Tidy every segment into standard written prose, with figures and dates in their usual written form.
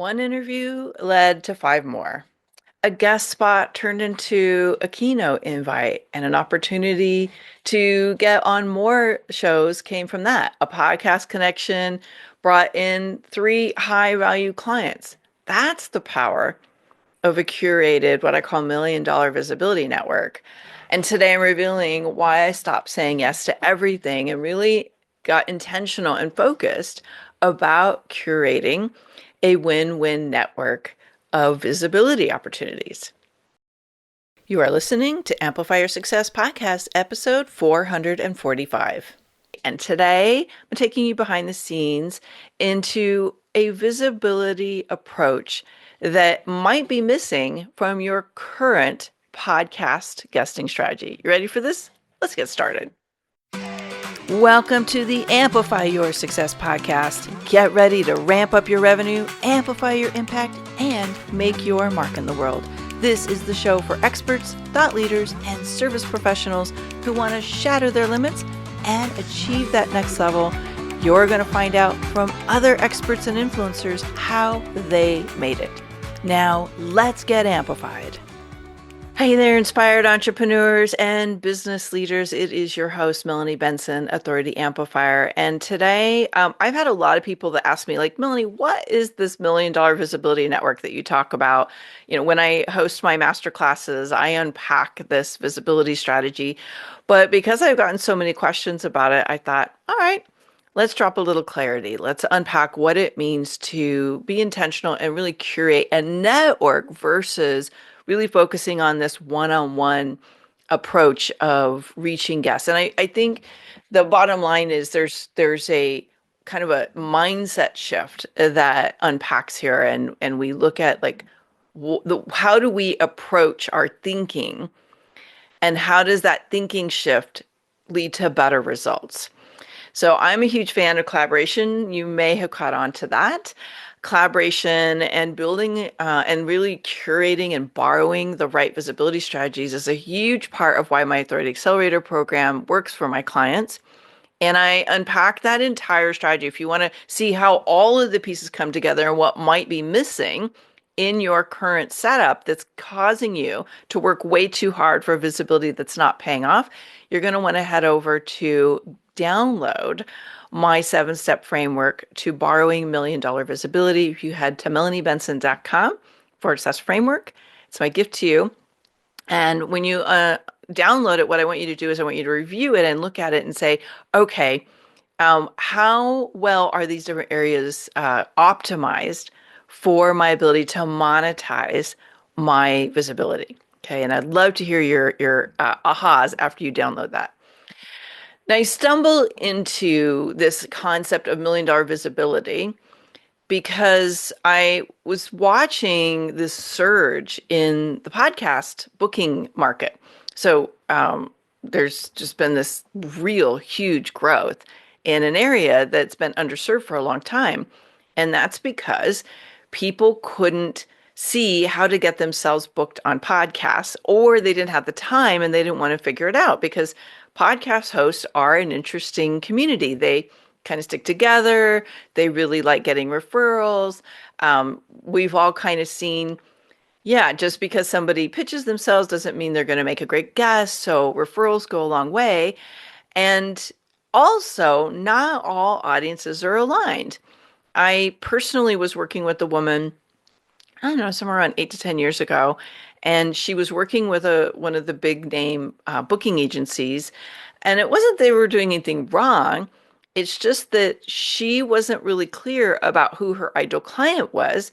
One interview led to five more. A guest spot turned into a keynote invite, and an opportunity to get on more shows came from that. A podcast connection brought in three high value clients. That's the power of a curated, what I call $1 million visibility network. And today I'm revealing why I stopped saying yes to everything and really got intentional and focused about curating a win-win network of visibility opportunities. You are listening to Amplify Your Success Podcast, episode 445. And today I'm taking you behind the scenes into a visibility approach that might be missing from your current podcast guesting strategy. You ready for this? Let's get started. Welcome to the Amplify Your Success Podcast. Get ready to ramp up your revenue, amplify your impact, and make your mark in the world. This is the show for experts, thought leaders, and service professionals who want to shatter their limits and achieve that next level. You're going to find out from other experts and influencers how they made it. Now, let's get amplified. Hey there, inspired entrepreneurs and business leaders. It is your host, Melanie Benson, Authority Amplifier. And today, I've had a lot of people that ask me, like, Melanie, what is this $1 million visibility network that you talk about? You know, when I host my master classes, I unpack this visibility strategy. But because I've gotten so many questions about it, I thought, all right, let's drop a little clarity. Let's unpack what it means to be intentional and really curate a network versus really focusing on this one-on-one approach of reaching guests. And I think the bottom line is there's a kind of a mindset shift that unpacks here. And we look at like, how do we approach our thinking, and how does that thinking shift lead to better results? So I'm a huge fan of collaboration. You may have caught on to that. Collaboration and building and really curating and borrowing the right visibility strategies is a huge part of why my Authority Accelerator program works for my clients. And I unpack that entire strategy. If you want to see how all of the pieces come together and what might be missing in your current setup that's causing you to work way too hard for visibility that's not paying off, you're going to want to head over to download my 7-step framework to borrowing $1 million visibility. If you head to melaniebenson.com/framework, it's my gift to you. And when you download it, what I want you to do is I want you to review it and look at it and say, okay, how well are these different areas optimized for my ability to monetize my visibility? Okay, and I'd love to hear your ahas after you download that. Now, I stumble into this concept of $1 million visibility because I was watching this surge in the podcast booking market. So there's just been this real huge growth in an area that's been underserved for a long time. And that's because people couldn't see how to get themselves booked on podcasts, or they didn't have the time and they didn't want to figure it out, because podcast hosts are an interesting community. They kind of stick together. They really like getting referrals. We've all kind of seen, yeah, just because somebody pitches themselves doesn't mean they're going to make a great guest. So referrals go a long way. And also, not all audiences are aligned. I personally was working with a woman, I don't know, somewhere around 8 to 10 years ago, and she was working with one of the big name booking agencies. And it wasn't they were doing anything wrong. It's just that she wasn't really clear about who her ideal client was.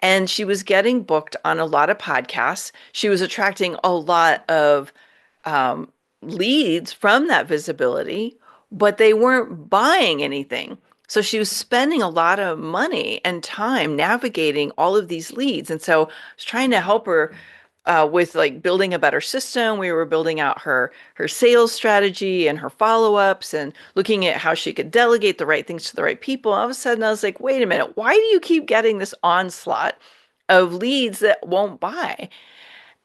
And she was getting booked on a lot of podcasts. She was attracting a lot of leads from that visibility, but they weren't buying anything. So she was spending a lot of money and time navigating all of these leads. And so I was trying to help her with like building a better system. We were building out her sales strategy and her follow-ups and looking at how she could delegate the right things to the right people. All of a sudden I was like, wait a minute, why do you keep getting this onslaught of leads that won't buy?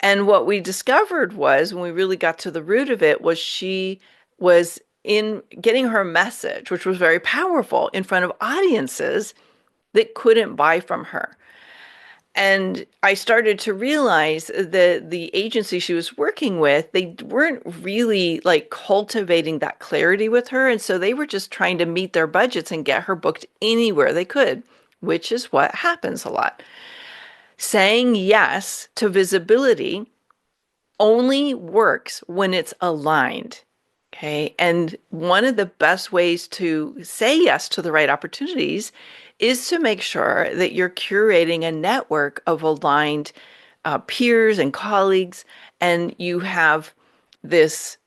And what we discovered was, when we really got to the root of it, was she was in getting her message, which was very powerful, in front of audiences that couldn't buy from her. And I started to realize that the agency she was working with, they weren't really like cultivating that clarity with her. And so they were just trying to meet their budgets and get her booked anywhere they could, which is what happens a lot. Saying yes to visibility only works when it's aligned. Okay. And one of the best ways to say yes to the right opportunities is to make sure that you're curating a network of aligned peers and colleagues, and you have this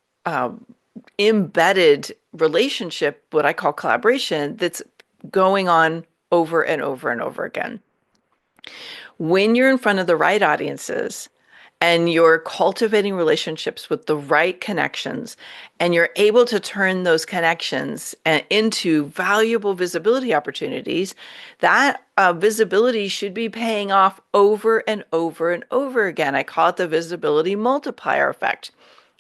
embedded relationship, what I call collaboration, that's going on over and over and over again. When you're in front of the right audiences, and you're cultivating relationships with the right connections, and you're able to turn those connections into valuable visibility opportunities, that visibility should be paying off over and over and over again. I call it the visibility multiplier effect.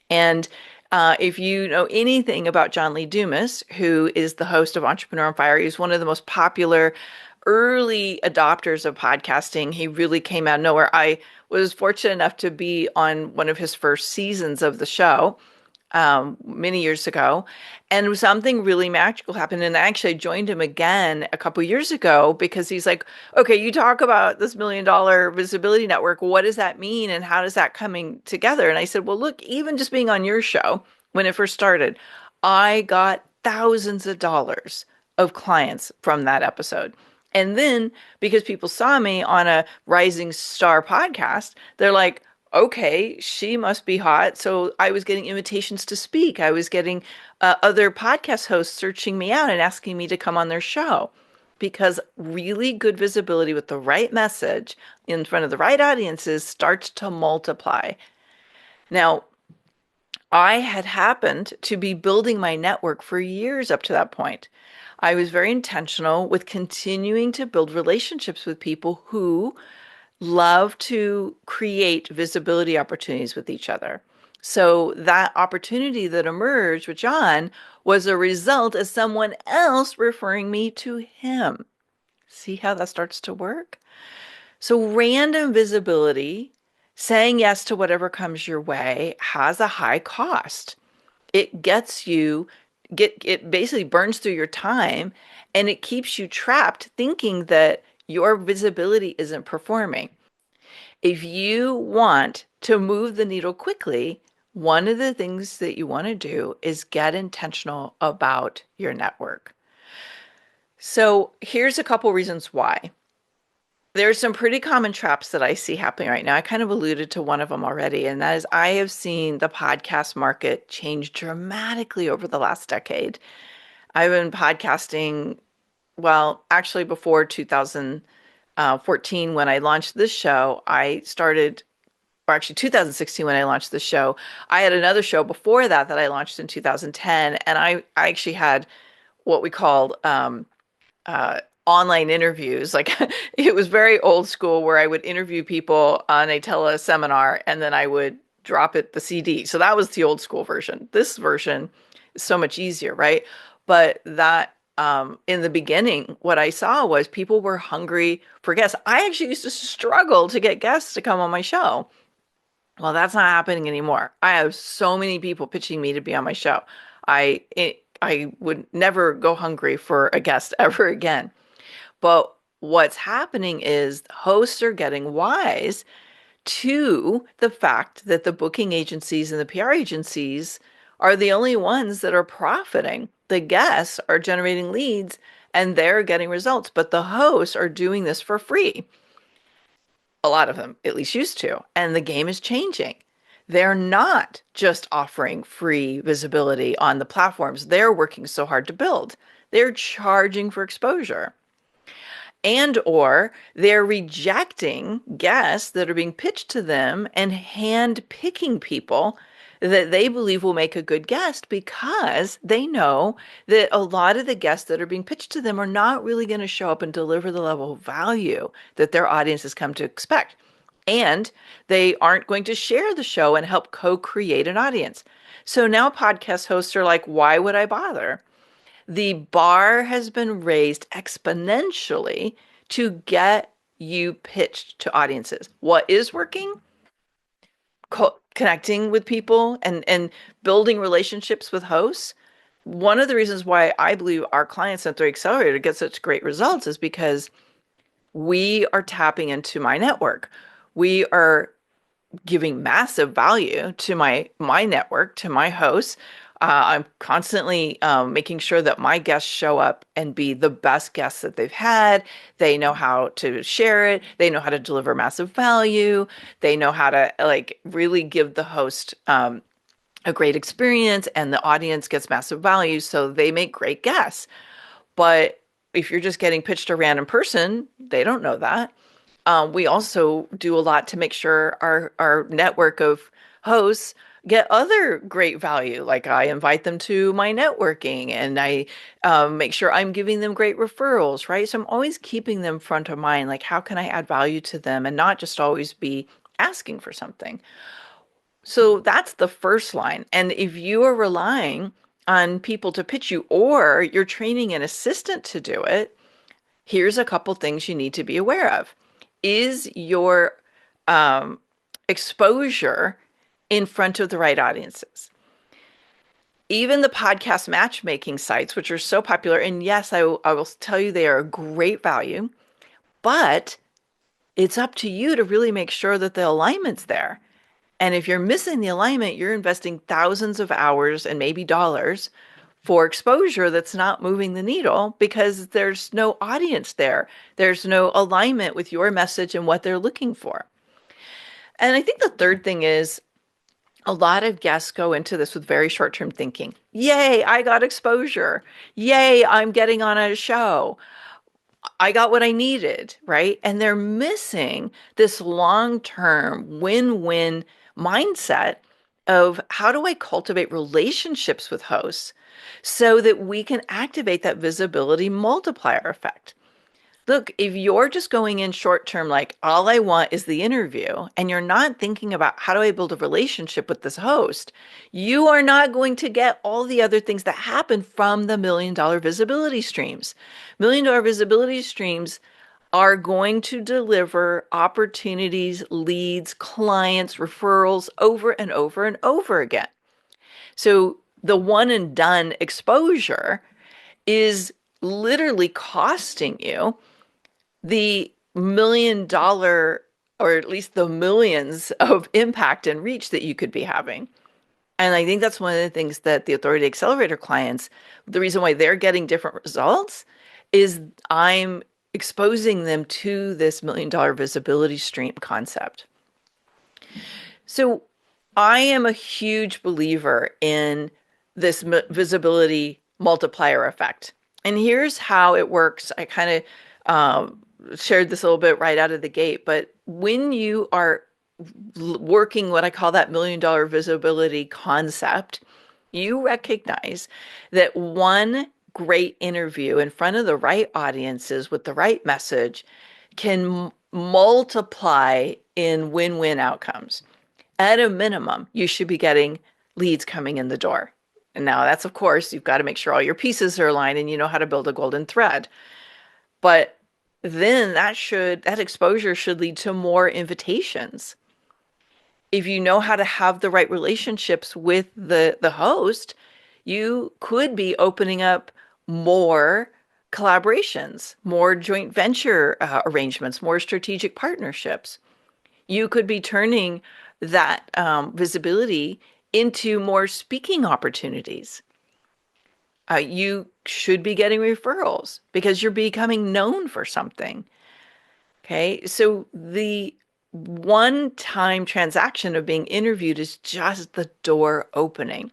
And if you know anything about John Lee Dumas, who is the host of Entrepreneur on Fire, he's one of the most popular early adopters of podcasting. He really came out of nowhere. I was fortunate enough to be on one of his first seasons of the show many years ago, and something really magical happened. And I actually joined him again a couple years ago because he's like, okay, you talk about this $1 million visibility network. What does that mean? And how does that coming together? And I said, well, look, even just being on your show when it first started, I got thousands of dollars of clients from that episode. And then because people saw me on a Rising Star podcast, they're like, okay, she must be hot. So I was getting invitations to speak. I was getting other podcast hosts searching me out and asking me to come on their show, because really good visibility with the right message in front of the right audiences starts to multiply. Now, I had happened to be building my network for years up to that point. I was very intentional with continuing to build relationships with people who love to create visibility opportunities with each other. So that opportunity that emerged with John was a result of someone else referring me to him. See how that starts to work? So random visibility, saying yes to whatever comes your way, has a high cost. It gets you it basically burns through your time, and it keeps you trapped thinking that your visibility isn't performing. If you want to move the needle quickly, one of the things that you want to do is get intentional about your network. So here's a couple reasons why. There's some pretty common traps that I see happening right now. I kind of alluded to one of them already, and that is I have seen the podcast market change dramatically over the last decade. I've been podcasting, well, actually before 2014 when I launched this show. I started, or actually 2016 when I launched the show. I had another show before that that I launched in 2010, and I actually had what we called online interviews. Like it was very old school where I would interview people on a teleseminar and then I would drop it the CD. So that was the old school version. This version is so much easier, right? But that in the beginning, what I saw was people were hungry for guests. I actually used to struggle to get guests to come on my show. Well, that's not happening anymore. I have so many people pitching me to be on my show. I would never go hungry for a guest ever again. But what's happening is hosts are getting wise to the fact that the booking agencies and the PR agencies are the only ones that are profiting. The guests are generating leads and they're getting results, but the hosts are doing this for free. A lot of them at least used to, and the game is changing. They're not just offering free visibility on the platforms they're working so hard to build. They're charging for exposure. And or they're rejecting guests that are being pitched to them and hand picking people that they believe will make a good guest, because they know that a lot of the guests that are being pitched to them are not really going to show up and deliver the level of value that their audience has come to expect. And they aren't going to share the show and help co-create an audience. So now podcast hosts are like, why would I bother? The bar has been raised exponentially to get you pitched to audiences. What is working? Connecting with people and building relationships with hosts. One of the reasons why I believe our clients at the Accelerator get such great results is because we are tapping into my network. We are giving massive value to my network, to my hosts. I'm constantly making sure that my guests show up and be the best guests that they've had. They know how to share it. They know how to deliver massive value. They know how to like really give the host a great experience, and the audience gets massive value. So they make great guests. But if you're just getting pitched a random person, they don't know that. We also do a lot to make sure our network of hosts get other great value. Like I invite them to my networking, and I make sure I'm giving them great referrals, right? So I'm always keeping them front of mind. Like, how can I add value to them and not just always be asking for something? So that's the first line. And if you are relying on people to pitch you, or you're training an assistant to do it, here's a couple things you need to be aware of. Is your um, exposure in front of the right audiences? Even the podcast matchmaking sites, which are so popular, and yes, I will tell you they are a great value, but it's up to you to really make sure that the alignment's there. And if you're missing the alignment, you're investing thousands of hours and maybe dollars for exposure that's not moving the needle because there's no audience there. There's no alignment with your message and what they're looking for. And I think the third thing is a lot of guests go into this with very short-term thinking. Yay, I got exposure. Yay, I'm getting on a show. I got what I needed, right? And they're missing this long-term win-win mindset of how do I cultivate relationships with hosts so that we can activate that visibility multiplier effect. Look, if you're just going in short term, like all I want is the interview, and you're not thinking about how do I build a relationship with this host, you are not going to get all the other things that happen from the $1 million visibility streams. $1 million visibility streams are going to deliver opportunities, leads, clients, referrals over and over and over again. So the one and done exposure is literally costing you the $1 million, or at least the millions of impact and reach that you could be having. And I think that's one of the things that the Authority Accelerator clients, the reason why they're getting different results is I'm exposing them to this $1 million visibility stream concept. So I am a huge believer in this visibility multiplier effect. And here's how it works. I kind of shared this a little bit right out of the gate, but when you are working what I call that $1 million visibility concept, you recognize that one great interview in front of the right audiences with the right message can multiply in win-win outcomes. At a minimum, you should be getting leads coming in the door. And now that's, of course, you've got to make sure all your pieces are aligned and you know how to build a golden thread. But then that exposure should lead to more invitations. If you know how to have the right relationships with the host, you could be opening up more collaborations, more joint venture arrangements, more strategic partnerships. You could be turning that visibility into more speaking opportunities. You should be getting referrals because you're becoming known for something. Okay, so the one-time transaction of being interviewed is just the door opening.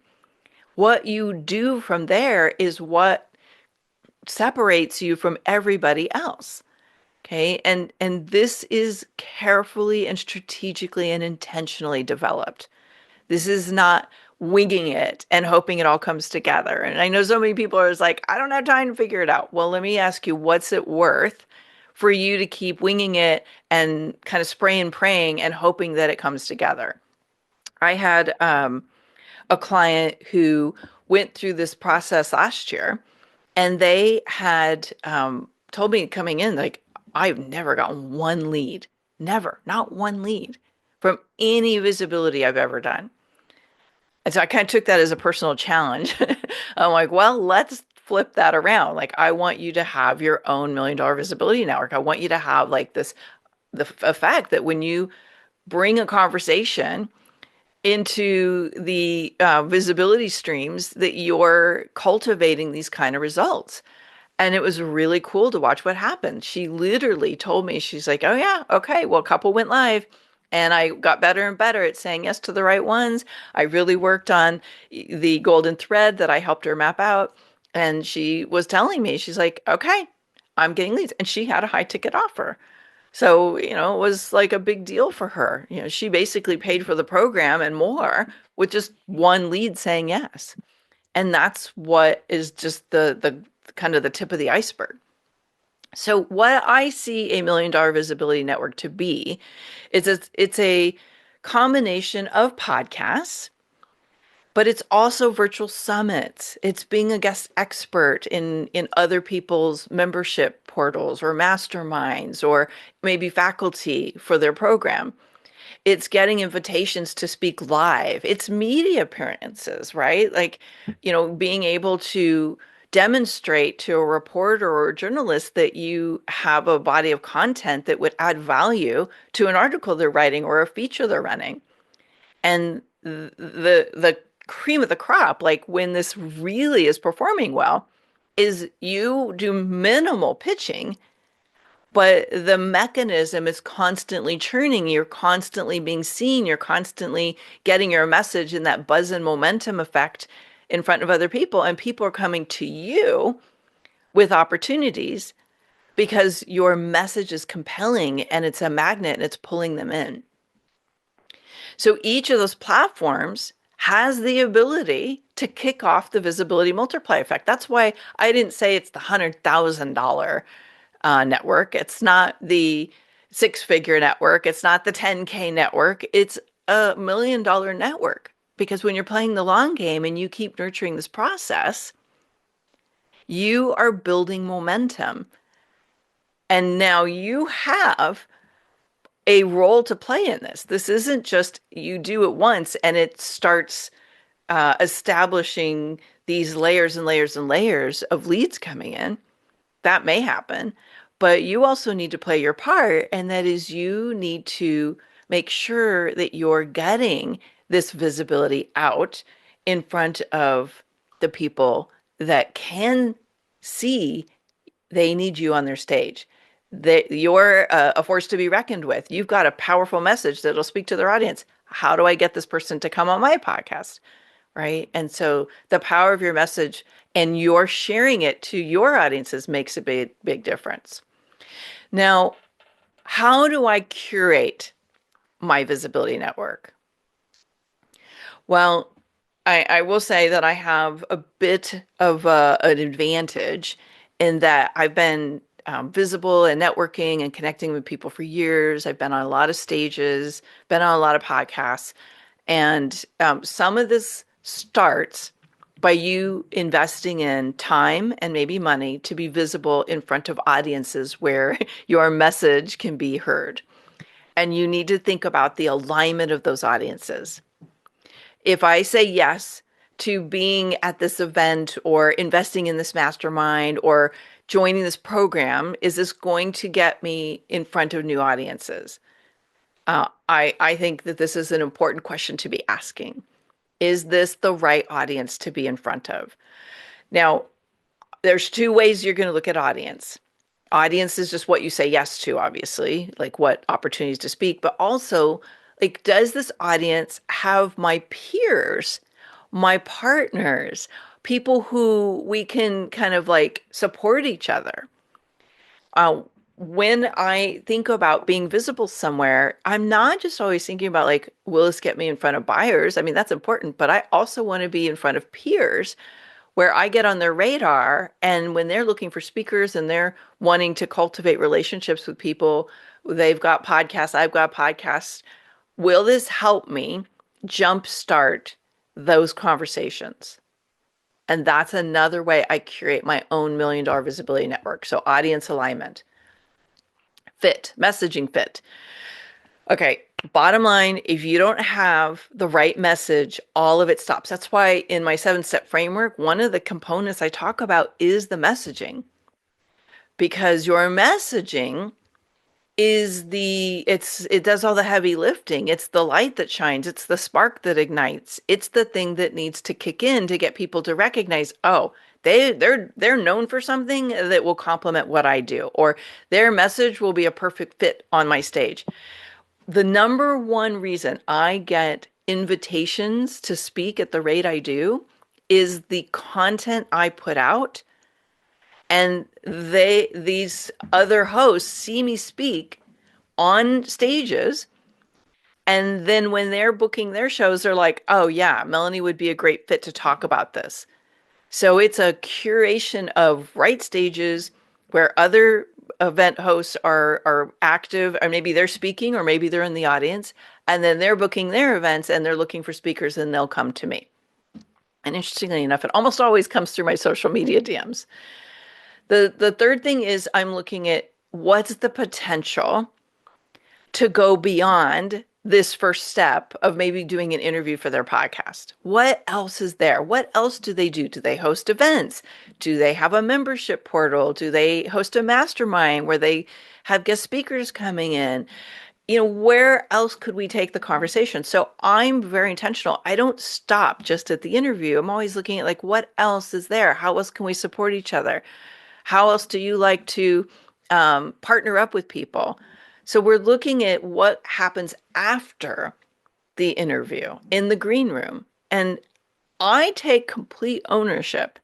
What you do from there is what separates you from everybody else. Okay, and this is carefully and strategically and intentionally developed. This is not winging it and hoping it all comes together. And I know so many people are just like, I don't have time to figure it out. Well, let me ask you, what's it worth for you to keep winging it and kind of spraying and praying and hoping that it comes together? I had a client who went through this process last year, and they had told me coming in, like, I've never gotten one lead, never, not one lead from any visibility I've ever done. And so I kind of took that as a personal challenge. I'm like, well, let's flip that around. Like, I want you to have your own $1 million visibility network. I want you to have like the effect that when you bring a conversation into the visibility streams, that you're cultivating these kind of results. And it was really cool to watch what happened. She literally told me, she's like, oh, yeah, okay, well, a couple went live. And I got better and better at saying yes to the right ones. I really worked on the golden thread that I helped her map out. And she was telling me, she's like, okay, I'm getting leads. And she had a high ticket offer. So, it was like a big deal for her. She basically paid for the program and more with just one lead saying yes. And that's what is just the kind of the tip of the iceberg. So what I see a $1 million visibility network to be is it's a combination of podcasts, but it's also virtual summits. It's being a guest expert in other people's membership portals or masterminds or maybe faculty for their program. It's getting invitations to speak live. It's media appearances, right? Like, being able to demonstrate to a reporter or a journalist that you have a body of content that would add value to an article they're writing or a feature they're running. And the cream of the crop, like when this really is performing well, is you do minimal pitching, but the mechanism is constantly churning. You're constantly being seen. You're constantly getting your message in that buzz and momentum effect in front of other people. And people are coming to you with opportunities because your message is compelling and it's a magnet and it's pulling them in. So each of those platforms has the ability to kick off the visibility multiply effect. That's why I didn't say it's the $100,000 network. It's not the six-figure network. It's not the 10K network. It's a $1 million network. Because when you're playing the long game and you keep nurturing this process, you are building momentum. And now you have a role to play in this. This isn't just you do it once and it starts establishing these layers and layers and layers of leads coming in. That may happen, but you also need to play your part, and that is you need to make sure that you're getting this visibility out in front of the people that can see they need you on their stage. That you're a force to be reckoned with. You've got a powerful message that'll speak to their audience. How do I get this person to come on my podcast? Right? And so the power of your message and you're sharing it to your audiences makes a big difference. Now, how do I curate my visibility network? Well, I will say that I have a bit of an advantage in that I've been visible and networking and connecting with people for years. I've been on a lot of stages, been on a lot of podcasts, and some of this starts by you investing in time and maybe money to be visible in front of audiences where your message can be heard. And you need to think about the alignment of those audiences. If I say yes to being at this event or investing in this mastermind or joining this program, is this going to get me in front of new audiences? I think that this is an important question to be asking. Is this the right audience to be in front of? Now, there's two ways you're going to look at audience. Audience is just what you say yes to, obviously, like what opportunities to speak, but also, like, does this audience have my peers, my partners, people who we can kind of like support each other? When I think about being visible somewhere, I'm not just always thinking about like, will this get me in front of buyers? I mean, that's important, but I also want to be in front of peers where I get on their radar. And when they're looking for speakers and they're wanting to cultivate relationships with people, they've got podcasts, I've got podcasts. Will this help me jumpstart those conversations? And that's another way I create my own $1 million visibility network. So audience alignment. fit, messaging fit. Okay, bottom line, if you don't have the right message, all of it stops. That's why in my 7-step framework, one of the components I talk about is the messaging, because your messaging is it does all the heavy lifting. It's the light that shines. It's the spark that ignites. It's the thing that needs to kick in to get people to recognize, oh, they're known for something that will complement what I do, or their message will be a perfect fit on my stage. The number one reason I get invitations to speak at the rate I do is the content I put out, and these other hosts see me speak on stages, and then when they're booking their shows, they're like, oh yeah, Melanie would be a great fit to talk about this. So it's a curation of right stages where other event hosts are active, or maybe they're speaking, or maybe they're in the audience, and then they're booking their events and they're looking for speakers, and they'll come to me. And interestingly enough, it almost always comes through my social media DMs. The third thing is I'm looking at what's the potential to go beyond this first step of maybe doing an interview for their podcast. What else is there? What else do they do? Do they host events? Do they have a membership portal? Do they host a mastermind where they have guest speakers coming in? Where else could we take the conversation? So I'm very intentional. I don't stop just at the interview. I'm always looking at, like, what else is there? How else can we support each other? How else do you like to partner up with people? So we're looking at what happens after the interview in the green room. And I take complete ownership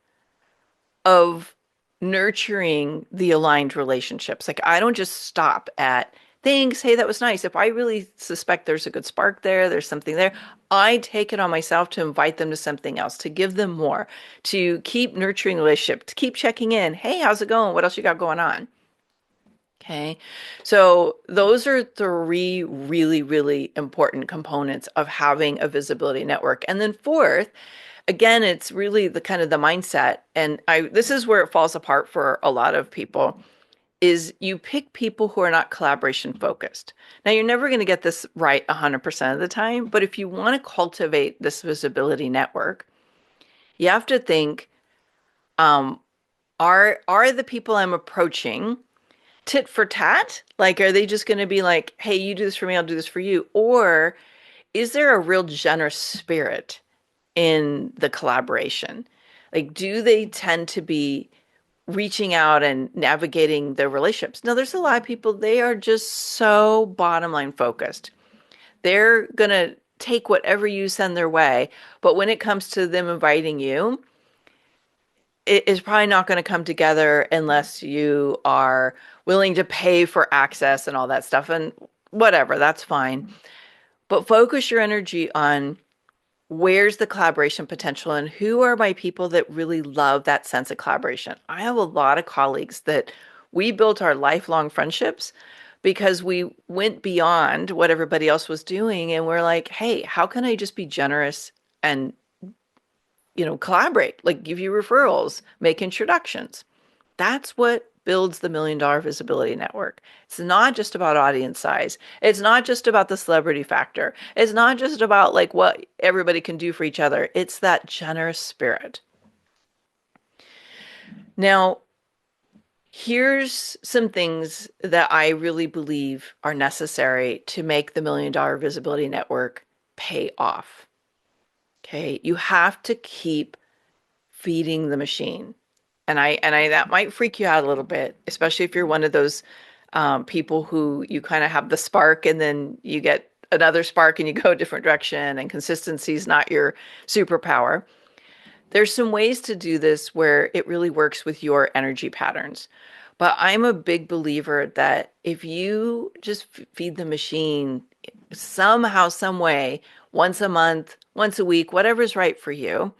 of nurturing the aligned relationships. Like, I don't just stop at thanks, hey, that was nice. If I really suspect there's a good spark there, there's something there, I take it on myself to invite them to something else, to give them more, to keep nurturing the relationship, to keep checking in. Hey, how's it going? What else you got going on? Okay. So those are 3 really, really important components of having a visibility network. And then fourth, again, it's really the kind of the mindset. And this is where it falls apart for a lot of people, is you pick people who are not collaboration focused. Now, you're never going to get this right 100% of the time, but if you want to cultivate this visibility network, you have to think, are the people I'm approaching tit for tat? Like, are they just going to be like, hey, you do this for me, I'll do this for you? Or is there a real generous spirit in the collaboration? Like, do they tend to be reaching out and navigating their relationships? Now, there's a lot of people, they are just so bottom line focused. They're going to take whatever you send their way. But when it comes to them inviting you, it is probably not going to come together unless you are willing to pay for access and all that stuff. And whatever, that's fine. But focus your energy on where's the collaboration potential and who are my people that really love that sense of collaboration. I have a lot of colleagues that we built our lifelong friendships because we went beyond what everybody else was doing. And we're like, hey, how can I just be generous and collaborate, like give you referrals, make introductions? That's what builds the $1 million visibility network. It's not just about audience size. It's not just about the celebrity factor. It's not just about like what everybody can do for each other. It's that generous spirit. Now, here's some things that I really believe are necessary to make the $1 million visibility network pay off. Okay, you have to keep feeding the machine. And I that might freak you out a little bit, especially if you're one of those people who you kind of have the spark and then you get another spark and you go a different direction, and consistency is not your superpower. There's some ways to do this where it really works with your energy patterns. But I'm a big believer that if you just feed the machine somehow, some way, once a month, once a week, whatever's right for you,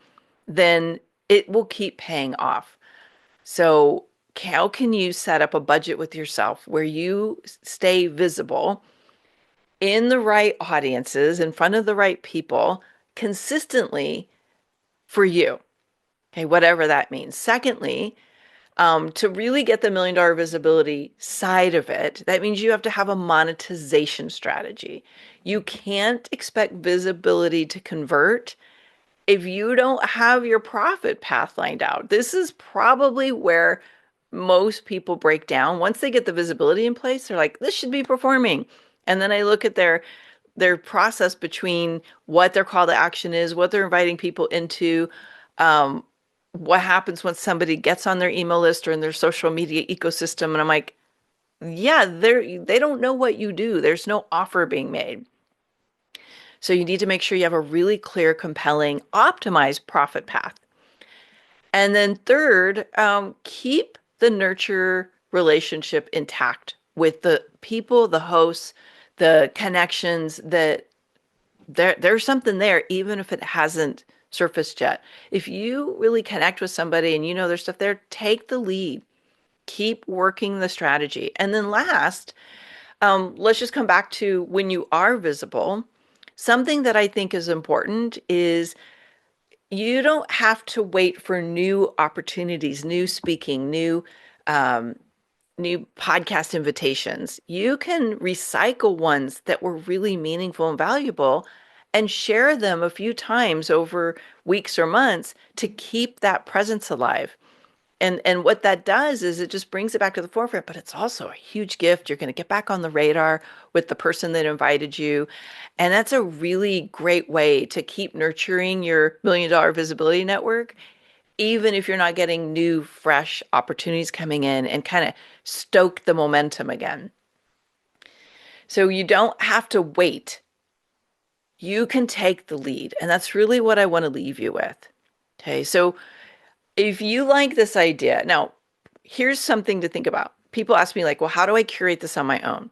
then it will keep paying off. So how can you set up a budget with yourself where you stay visible in the right audiences, in front of the right people, consistently for you? Okay, whatever that means. Secondly, To really get the $1 million visibility side of it, that means you have to have a monetization strategy. You can't expect visibility to convert if you don't have your profit path lined out. This is probably where most people break down. Once they get the visibility in place, they're like, this should be performing. And then I look at their process between what their call to action is, what they're inviting people into, what happens when somebody gets on their email list or in their social media ecosystem. And I'm like, yeah, they don't know what you do. There's no offer being made. So you need to make sure you have a really clear, compelling, optimized profit path. And then third, keep the nurture relationship intact with the people, the hosts, the connections, that there's something there, even if it hasn't surfaced yet. If you really connect with somebody and you know there's stuff there, take the lead. Keep working the strategy. And then last, let's just come back to when you are visible. Something that I think is important is you don't have to wait for new opportunities, new speaking, new podcast invitations. You can recycle ones that were really meaningful and valuable and share them a few times over weeks or months to keep that presence alive. And what that does is it just brings it back to the forefront, but it's also a huge gift. You're going to get back on the radar with the person that invited you. And that's a really great way to keep nurturing your $1 million visibility network, even if you're not getting new, fresh opportunities coming in, and kind of stoke the momentum again. So you don't have to wait. You can take the lead. And that's really what I want to leave you with. Okay, so if you like this idea, now here's something to think about. People ask me like, well, how do I curate this on my own?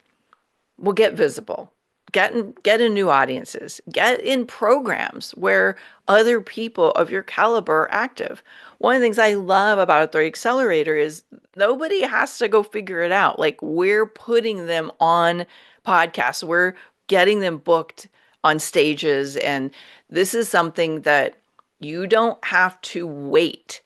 Well, get visible, get in new audiences, get in programs where other people of your caliber are active. One of the things I love about Authority Accelerator is nobody has to go figure it out. Like, we're putting them on podcasts, we're getting them booked on stages. And this is something that you don't have to wait.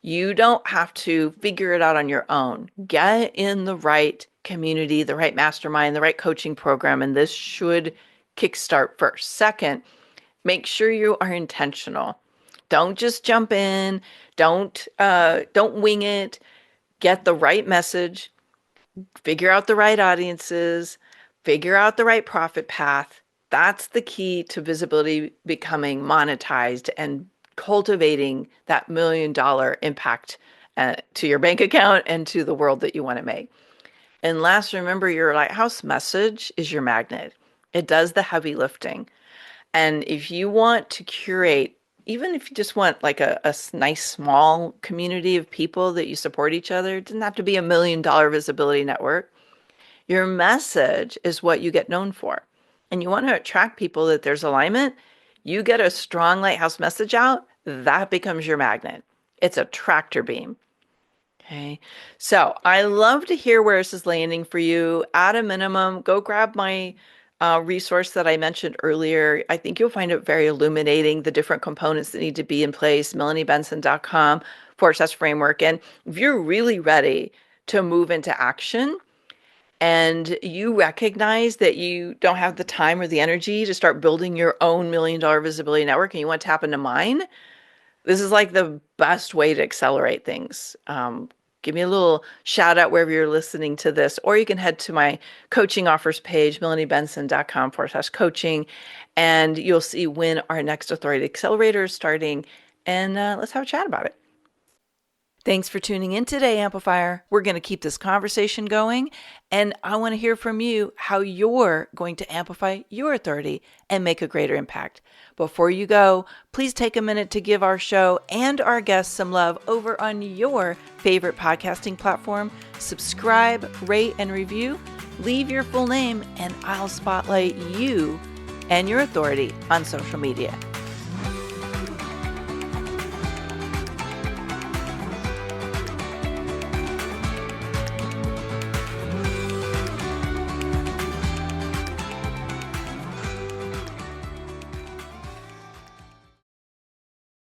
You don't have to figure it out on your own. Get in the right community, the right mastermind, the right coaching program, and this should kickstart first. Second, make sure you are intentional. Don't just jump in. Don't wing it. Get the right message. Figure out the right audiences. Figure out the right profit path. That's the key to visibility becoming monetized and cultivating that $1 million impact to your bank account and to the world that you want to make. And last, remember, your lighthouse message is your magnet. It does the heavy lifting. And if you want to curate, even if you just want like a nice small community of people that you support each other, it doesn't have to be $1 million visibility network. Your message is what you get known for. And you want to attract people that there's alignment. You get a strong lighthouse message out, that becomes your magnet. It's a tractor beam. Okay. So I love to hear where this is landing for you. At a minimum, go grab my resource that I mentioned earlier. I think you'll find it very illuminating, the different components that need to be in place, melaniebenson.com/framework. And if you're really ready to move into action, and you recognize that you don't have the time or the energy to start building your own $1 million visibility network and you want to tap into mine, this is like the best way to accelerate things. Give me a little shout out wherever you're listening to this, or you can head to my coaching offers page, melaniebenson.com/coaching, and you'll see when our next Authority Accelerator is starting, and let's have a chat about it. Thanks for tuning in today, Amplifier. We're going to keep this conversation going, and I want to hear from you how you're going to amplify your authority and make a greater impact. Before you go, please take a minute to give our show and our guests some love over on your favorite podcasting platform. Subscribe, rate, and review. Leave your full name, and I'll spotlight you and your authority on social media.